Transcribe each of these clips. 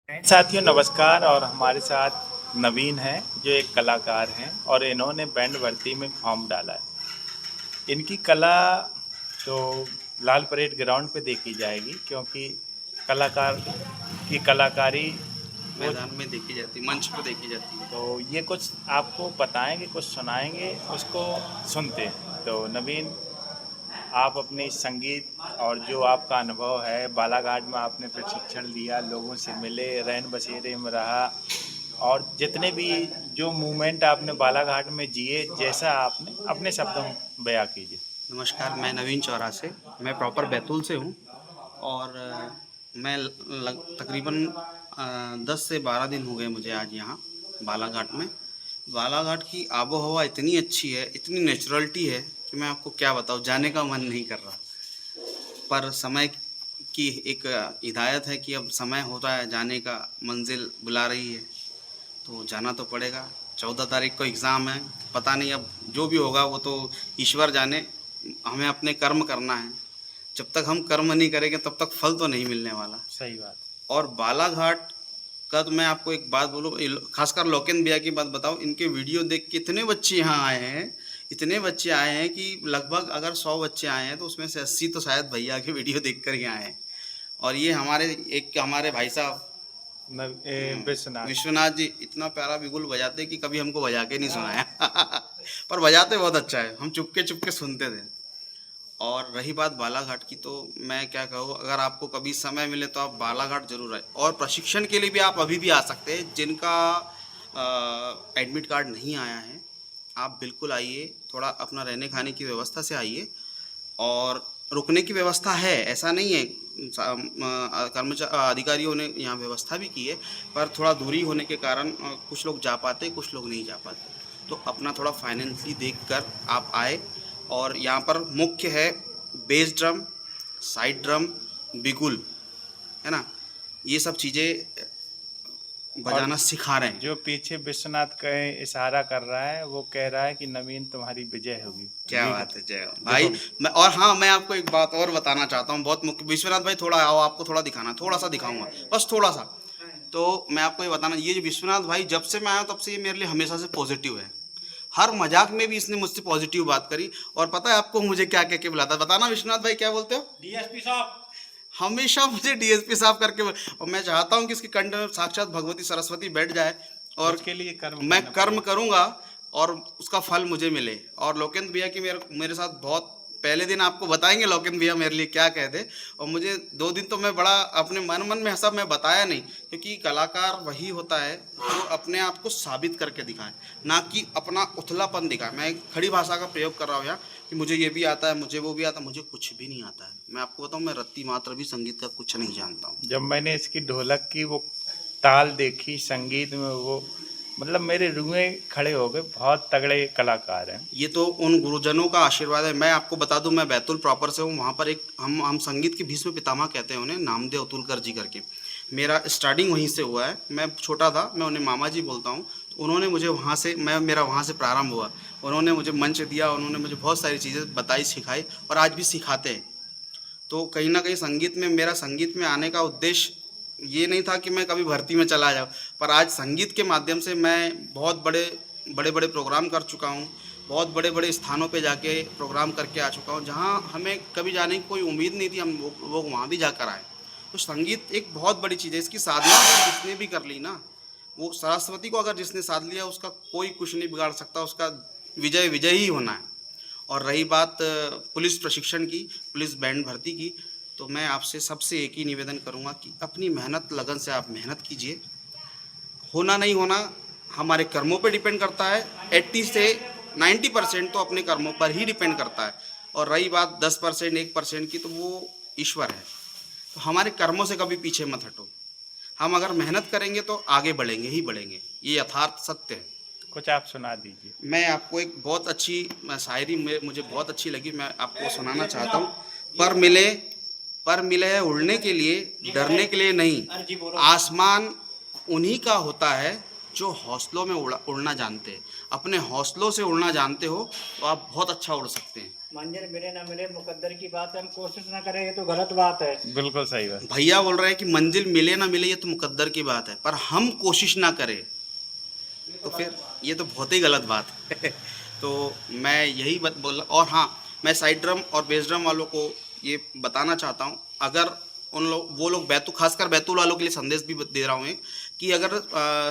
साथियों नमस्कार। और हमारे साथ नवीन हैं जो एक कलाकार हैं और इन्होंने बैंड भर्ती में फॉर्म डाला है। इनकी कला तो लाल परेड ग्राउंड पे देखी जाएगी, क्योंकि कलाकार की कलाकारी वो। मैदान में देखी जाती, मंच पर देखी जाती है। तो ये कुछ आपको बताएंगे, कुछ सुनाएंगे, उसको सुनते हैं। तो नवीन, आप अपनी संगीत और जो आपका अनुभव है, बालाघाट में आपने प्रशिक्षण लिया, लोगों से मिले, रैन बसेरे में रहा, और जितने भी जो मूवमेंट आपने बालाघाट में जिए, जैसा आपने अपने शब्दों में बयां कीजिए। नमस्कार, मैं नवीन चौरा से, मैं प्रॉपर बैतूल से हूँ। और मैं तकरीबन 10 से 12 दिन हो गए मुझे आज यहाँ बालाघाट में। बालाघाट की आबो हवा इतनी अच्छी है, इतनी नेचुरलिटी है कि मैं आपको क्या बताऊँ, जाने का मन नहीं कर रहा। पर समय की एक हिदायत है कि अब समय होता है जाने का, मंजिल बुला रही है तो जाना तो पड़ेगा। 14 तारीख को एग्ज़ाम है, पता नहीं अब जो भी होगा वो तो ईश्वर जाने। हमें अपने कर्म करना है, जब तक हम कर्म नहीं करेंगे तब तक फल तो नहीं मिलने वाला। सही बात। और बालाघाट का तो मैं आपको एक बात बोलूँ, खासकर लोकेन भैया की बात बताऊँ, इनके वीडियो देख के इतने बच्चे यहाँ आए हैं, इतने बच्चे आए हैं कि लगभग अगर 100 बच्चे आए हैं तो उसमें से 80 तो शायद भैया के वीडियो देख कर ही आए हैं। और ये हमारे भाई साहब विश्वनाथ। विश्वनाथ जी इतना प्यारा बिगुल बजाते कि कभी हमको बजा के नहीं सुनाया। पर बजाते बहुत अच्छा है, हम चुपके चुपके सुनते थे। और रही बात बालाघाट की, तो मैं क्या कहूँ, अगर आपको कभी समय मिले तो आप बालाघाट जरूर आए। और प्रशिक्षण के लिए भी आप अभी भी आ सकते हैं, जिनका एडमिट कार्ड नहीं आया है आप बिल्कुल आइए। थोड़ा अपना रहने खाने की व्यवस्था से आइए, और रुकने की व्यवस्था है, ऐसा नहीं है। कर्मचारी अधिकारियों ने यहाँ व्यवस्था भी की है, पर थोड़ा दूरी होने के कारण कुछ लोग जा पाते, कुछ लोग नहीं जा पाते। तो अपना थोड़ा फाइनेंशियली देख कर आप आए। और यहाँ पर मुख्य है बेस ड्रम, साइड ड्रम, बिगुल, है ना, ये सब चीज़ें और बजाना सिखा रहे हैं। जो पीछे विश्वनाथ का इशारा कर रहा है, वो कह रहा है कि नवीन तुम्हारी विजय होगी। क्या जी बात है, जय हो भाई। देखो। मैं और हाँ, मैं आपको एक बात और बताना चाहता हूँ, बहुत मुख्य। विश्वनाथ भाई थोड़ा आओ, आपको थोड़ा दिखाना, थोड़ा सा दिखाऊंगा, बस थोड़ा सा। तो मैं आपको ये बताना, ये जो विश्वनाथ भाई, जब से मैं आया तब से ये मेरे लिए हमेशा से पॉजिटिव है। हर मजाक में भी इसने मुझसे पॉजिटिव बात करी। और पता है आपको मुझे क्या कह के बुलाता है? बताना विश्वनाथ भाई, क्या बोलते हो? डीएसपी साहब। हमेशा मुझे डीएसपी साहब करके और मैं चाहता हूँ कि इसके कंठ में साक्षात भगवती सरस्वती बैठ जाए, और उसके लिए कर्म मैं करना कर्म पड़ेगा। करूँगा और उसका फल मुझे मिले। और लोकेंद्र भैया की मेरे मेरे साथ बहुत, पहले दिन आपको बताएंगे लोकेंद्र भैया मेरे लिए क्या कहते। और मुझे 2 दिन तो मैं बड़ा अपने मन मन में हंसा, मैं बताया नहीं, क्योंकि कलाकार वही होता है जो अपने आप को साबित करके दिखाए, ना कि अपना उथलापन दिखाए। मैं खड़ी भाषा का प्रयोग कर रहा हूँ यहाँ कि मुझे ये भी आता है, मुझे वो भी आता है। मुझे कुछ भी नहीं आता है, मैं आपको बताऊँ, मैं रत्ती मात्र भी संगीत का कुछ नहीं जानता हूँ। जब मैंने इसकी ढोलक की वो ताल देखी, संगीत में वो, मतलब मेरे रुएं खड़े हो गए। बहुत तगड़े कलाकार हैं। ये तो उन गुरुजनों का आशीर्वाद है। मैं आपको बता दूं, मैं बैतूल प्रॉपर से हूँ। वहाँ पर एक हम संगीत के भीष्म पितामह कहते हैं उन्हें, नामदेव अतुलकर जी करके। मेरा स्टार्टिंग वहीं से हुआ है। मैं छोटा था, मैं उन्हें मामा जी बोलता हूँ। तो उन्होंने मुझे वहाँ से, मेरा वहाँ से प्रारंभ हुआ। उन्होंने मुझे मंच दिया, उन्होंने मुझे बहुत सारी चीज़ें बताई, सिखाई, और आज भी सिखाते हैं। तो कहीं ना कहीं संगीत में, मेरा संगीत में आने का उद्देश्य ये नहीं था कि मैं कभी भर्ती में चला जाऊँ, पर आज संगीत के माध्यम से मैं बहुत बड़े बड़े बड़े प्रोग्राम कर चुका हूँ। बहुत बड़े बड़े स्थानों पे जाके प्रोग्राम करके आ चुका हूँ, जहाँ हमें कभी जाने की कोई उम्मीद नहीं थी, हम लोग वहाँ भी जाकर आए। तो संगीत एक बहुत बड़ी चीज़ है। इसकी साधना अगर जिसने भी कर ली ना, वो सरस्वती को अगर जिसने साध लिया, उसका कोई कुछ नहीं बिगाड़ सकता, उसका विजय विजय ही होना है। और रही बात पुलिस प्रशिक्षण की, पुलिस बैंड भर्ती की, तो मैं आपसे सबसे एक ही निवेदन करूंगा कि अपनी मेहनत लगन से आप मेहनत कीजिए। होना नहीं होना हमारे कर्मों पे डिपेंड करता है। 80 से 90% तो अपने कर्मों पर ही डिपेंड करता है। और रही बात 10%, 1% की, तो वो ईश्वर है। तो हमारे कर्मों से कभी पीछे मत हटो। हम अगर मेहनत करेंगे तो आगे बढ़ेंगे ही बढ़ेंगे, ये यथार्थ सत्य है। कुछ आप सुना दीजिए। मैं आपको एक बहुत अच्छी शायरी मुझे बहुत अच्छी लगी, मैं आपको सुनाना चाहता हूँ। पर मिले, पर मिले है उड़ने के लिए, डरने के लिए नहीं। आसमान उन्हीं का होता है जो हौसलों में उड़ना जानते हैं। अपने हौसलों से उड़ना जानते हो तो आप बहुत अच्छा उड़ सकते हैं। मंजिल मिले ना मिले मुकद्दर की बात है, हम कोशिश ना करें ये तो गलत बात है। बिल्कुल सही बात। भैया बोल रहे हैं कि मंजिल मिले ना मिले ये तो मुकद्दर की बात है, पर हम कोशिश ना करें तो फिर ये तो बहुत ही गलत बात है। तो मैं यही बात बोला। और हाँ, मैं साइड ड्रम और बेस ड्रम वालों को ये बताना चाहता हूँ, अगर उन लोग वो लोग बैतूल, खासकर बैतूल वालों के लिए संदेश भी दे रहा हूँ एक, कि अगर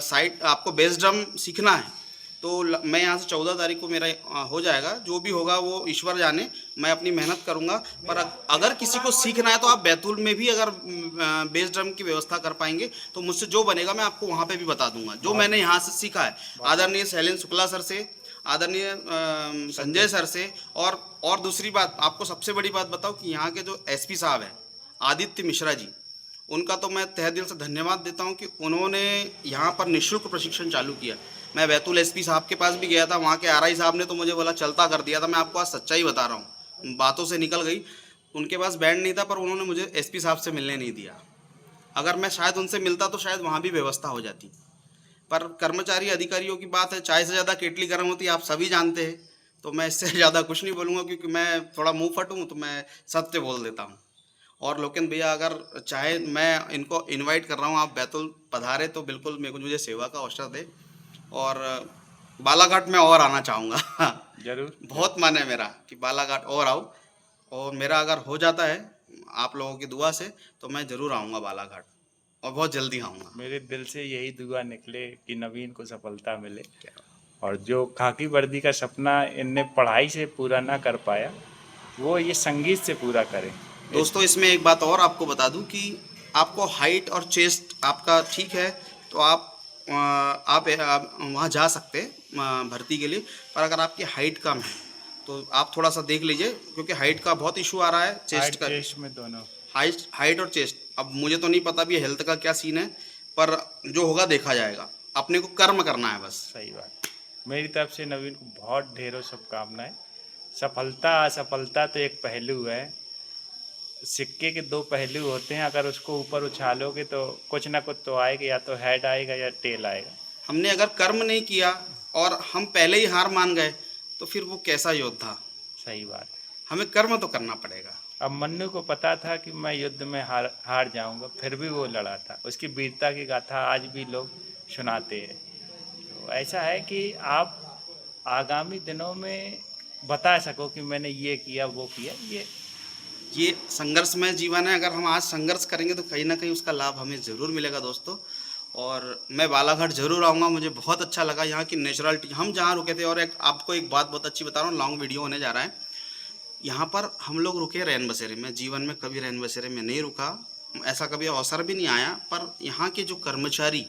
साइड आपको बेस ड्रम सीखना है तो मैं यहाँ से 14 तारीख को मेरा हो जाएगा, जो भी होगा वो ईश्वर जाने, मैं अपनी मेहनत करूँगा। पर अगर किसी को सीखना है तो आप बैतूल में भी अगर बेस ड्रम की व्यवस्था कर पाएंगे तो मुझसे जो बनेगा मैं आपको वहाँ पे भी बता दूंगा, जो मैंने यहाँ से सीखा है आदरणीय शैलेंद्र शुक्ला सर से, आदरणीय संजय सर से। और दूसरी बात, आपको सबसे बड़ी बात बताओ कि यहाँ के जो एसपी साहब हैं आदित्य मिश्रा जी, उनका तो मैं तहे दिल से धन्यवाद देता हूं कि उन्होंने यहाँ पर निःशुल्क प्रशिक्षण चालू किया। मैं बैतूल एसपी साहब के पास भी गया था, वहाँ के आरआई साहब ने तो मुझे बोला चलता कर दिया था। मैं आपको आज सच्चाई बता रहा हूँ, बातों से निकल गई। उनके पास बैंड नहीं था पर उन्होंने मुझे एसपी साहब से मिलने नहीं दिया। अगर मैं शायद उनसे मिलता तो शायद वहाँ भी व्यवस्था हो जाती। पर कर्मचारी अधिकारियों की बात है, चाय से ज़्यादा केटली गर्म होती है, आप सभी जानते हैं। तो मैं इससे ज़्यादा कुछ नहीं बोलूँगा क्योंकि मैं थोड़ा मुँह फट हूँ, तो मैं सत्य बोल देता हूँ। और लोकेन भैया, अगर चाहे मैं इनको इनवाइट कर रहा हूँ, आप बैतूल पधारे तो बिल्कुल मेरे को मुझे सेवा का अवसर दे। और बालाघाट में और आना चाहूँगा। जरूर। बहुत मन है मेरा कि बालाघाट और आऊँ, और मेरा अगर हो जाता है आप लोगों की दुआ से तो मैं ज़रूर आऊँगा बालाघाट, और बहुत जल्दी आऊँगा। मेरे दिल से यही दुआ निकले कि नवीन को सफलता मिले, और जो खाकी वर्दी का सपना इनने पढ़ाई से पूरा ना कर पाया वो ये संगीत से पूरा करें। दोस्तों, इसमें एक बात और आपको बता दूं कि आपको हाइट और चेस्ट आपका ठीक है तो आप वहाँ जा सकते हैं भर्ती के लिए। पर अगर आपकी हाइट कम है तो आप थोड़ा सा देख लीजिए, क्योंकि हाइट का बहुत इशू आ रहा है, चेस्ट का। चेस्ट में दोनों। हाइट और चेस्ट, अब मुझे तो नहीं पता भी हेल्थ का क्या सीन है, पर जो होगा देखा जाएगा। अपने को कर्म करना है बस। सही बात। मेरी तरफ से नवीन को बहुत ढेरों शुभकामनाएं। सफलता असफलता तो एक पहलू है, सिक्के के दो पहलू होते हैं, अगर उसको ऊपर उछालोगे तो कुछ ना कुछ तो आएगा, या तो हेड आएगा या टेल आएगा। हमने अगर कर्म नहीं किया और हम पहले ही हार मान गए तो फिर वो कैसा योद्धा। सही बात। हमें कर्म तो करना पड़ेगा। अब मन्नू को पता था कि मैं युद्ध में हार जाऊंगा, फिर भी वो लड़ा था। उसकी वीरता की गाथा आज भी लोग सुनाते हैं। तो ऐसा है कि आप आगामी दिनों में बता सको कि मैंने ये किया वो किया। ये संघर्षमय जीवन है, अगर हम आज संघर्ष करेंगे तो कहीं ना कहीं उसका लाभ हमें ज़रूर मिलेगा दोस्तों। और मैं बालाघाट ज़रूर आऊँगा, मुझे बहुत अच्छा लगा यहाँ की नेचुरलिटी। हम जहाँ रुके थे, और आपको एक बात बहुत अच्छी बता रहा हूँ, लॉन्ग वीडियो होने जा रहा है। यहाँ पर हम लोग रुके रैन बसेरे में, जीवन में कभी रैन बसेरे में नहीं रुका, ऐसा कभी अवसर भी नहीं आया। पर यहाँ के जो कर्मचारी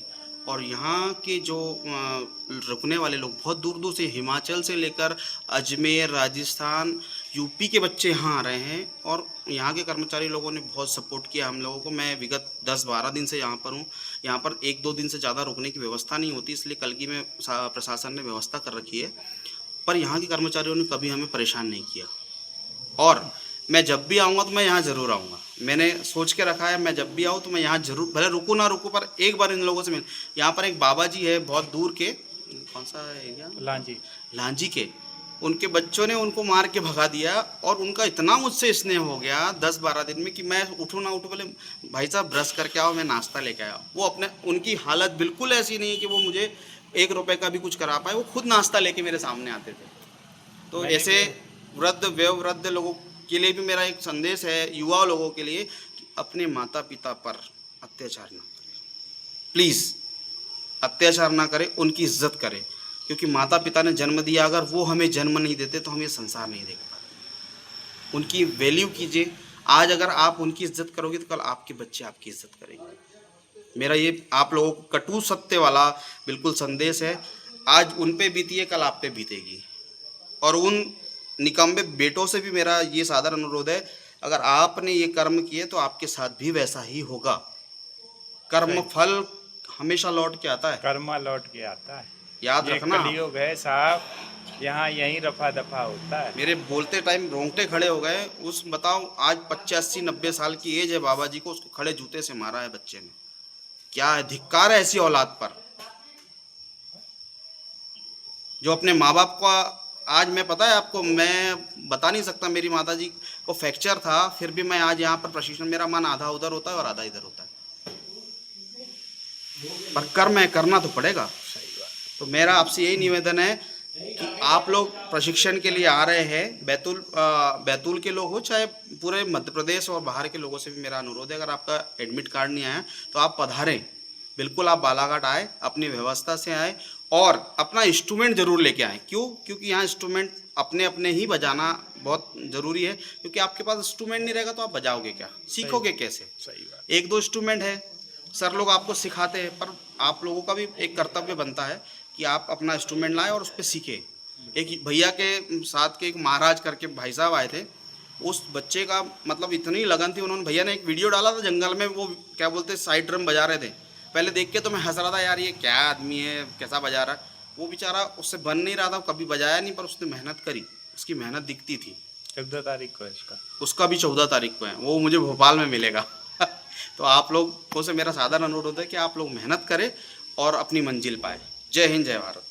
और यहाँ के जो रुकने वाले लोग बहुत दूर दूर से, हिमाचल से लेकर अजमेर, राजस्थान, यूपी के बच्चे यहाँ आ रहे हैं, और यहाँ के कर्मचारी लोगों ने बहुत सपोर्ट किया हम लोगों को। मैं विगत 10-12 दिन से यहाँ पर हूँ। यहाँ पर 1-2 दिन से ज़्यादा रुकने की व्यवस्था नहीं होती, इसलिए कल की में प्रशासन ने व्यवस्था कर रखी है। पर यहाँ के कर्मचारियों ने कभी हमें परेशान नहीं किया। और मैं जब भी आऊँगा तो मैं यहाँ ज़रूर आऊँगा। मैंने सोच के रखा है, मैं जब भी आऊँ तो मैं यहाँ ज़रूर, भले रुकूँ ना रुकूँ, पर एक बार इन लोगों से मिल। यहाँ पर एक बाबा जी है बहुत दूर के, कौन सा एरिया, लांजी के, उनके बच्चों ने उनको मार के भगा दिया, और उनका इतना मुझसे स्नेह हो गया 10-12 दिन में कि मैं उठूँ ना उठूँ, बोले भाई साहब ब्रश करके आओ, मैं नाश्ता लेके आया। वो अपने, उनकी हालत बिल्कुल ऐसी नहीं है कि वो मुझे 1 रुपये का भी कुछ करा पाए, वो खुद नाश्ता लेके मेरे सामने आते थे। तो ऐसे वृद्ध लोगों के लिए भी मेरा एक संदेश है, युवा लोगों के लिए, कि अपने माता पिता पर अत्याचार ना करें, प्लीज़ अत्याचार ना करें, उनकी इज्जत करें। क्योंकि माता पिता ने जन्म दिया, अगर वो हमें जन्म नहीं देते तो हम ये संसार नहीं देख पाते। उनकी वैल्यू कीजिए। आज अगर आप उनकी इज्जत करोगे तो कल आपके बच्चे आपकी इज्जत करेंगे। मेरा ये आप लोगों को कटु सत्य वाला बिल्कुल संदेश है। आज उन पे बीती है, कल आप पे बीतेगी। और उन निकम्बे बेटों से भी मेरा ये सादर अनुरोध है, अगर आपने ये कर्म किए तो आपके साथ भी वैसा ही होगा। कर्म फल हमेशा लौट के आता है, कर्मा लौट के आता है। याद रखना। कलियुग है साहब, यहाँ यहीं रफा दफा होता है। मेरे बोलते टाइम रोंगटे खड़े हो गए। उस बताओ, आज 85-90 साल की एज है बाबा जी को, उसको खड़े जूते से मारा है बच्चे ने। क्या है, धिक्कार है ऐसी औलाद पर जो अपने माँ बाप का आज मैं पता है आपको, मैं बता नहीं सकता, मेरी माता जी को फ्रैक्चर था, फिर भी मैं आज यहाँ पर प्रशिक्षण, मेरा मन आधा उधर होता है और आधा इधर होता है, पर करना तो पड़ेगा। तो मेरा आपसे यही निवेदन है कि आप लोग प्रशिक्षण के लिए आ रहे हैं, बैतूल के लोग हो चाहे पूरे मध्य प्रदेश और बाहर के लोगों से भी मेरा अनुरोध है, अगर आपका एडमिट कार्ड नहीं आया तो आप पधारें, बिल्कुल आप बालाघाट आए, अपनी व्यवस्था से आए और अपना इंस्ट्रूमेंट जरूर लेके आएँ। क्यों? क्योंकि यहाँ इंस्ट्रूमेंट अपने अपने ही बजाना बहुत ज़रूरी है, क्योंकि आपके पास इंस्ट्रूमेंट नहीं रहेगा तो आप बजाओगे क्या, सीखोगे कैसे? सही बात। एक दो इंस्ट्रूमेंट है, सर लोग आपको सिखाते हैं, पर आप लोगों का भी एक कर्तव्य बनता है कि आप अपना इंस्ट्रूमेंट लाएं और उस पर सीखें। एक भैया के साथ के एक महाराज करके भाई साहब आए थे, उस बच्चे का मतलब इतनी लगन थी, उन्होंने, भैया ने एक वीडियो डाला था जंगल में, वो क्या बोलते हैं साइड ड्रम बजा रहे थे, पहले देख के तो मैं हंस रहा था, यार ये क्या आदमी है, कैसा बजा रहा है। वो बेचारा, उससे बन नहीं रहा था, कभी बजाया नहीं, पर उसने मेहनत करी, उसकी मेहनत दिखती थी। 14 तारीख को है उसका भी 14 तारीख को है, वो मुझे भोपाल में मिलेगा। तो आप लोगों से मेरा साधारण अनुरोध है कि आप लोग मेहनत करें और अपनी मंजिल पाए। जय हिंद, जय भारत।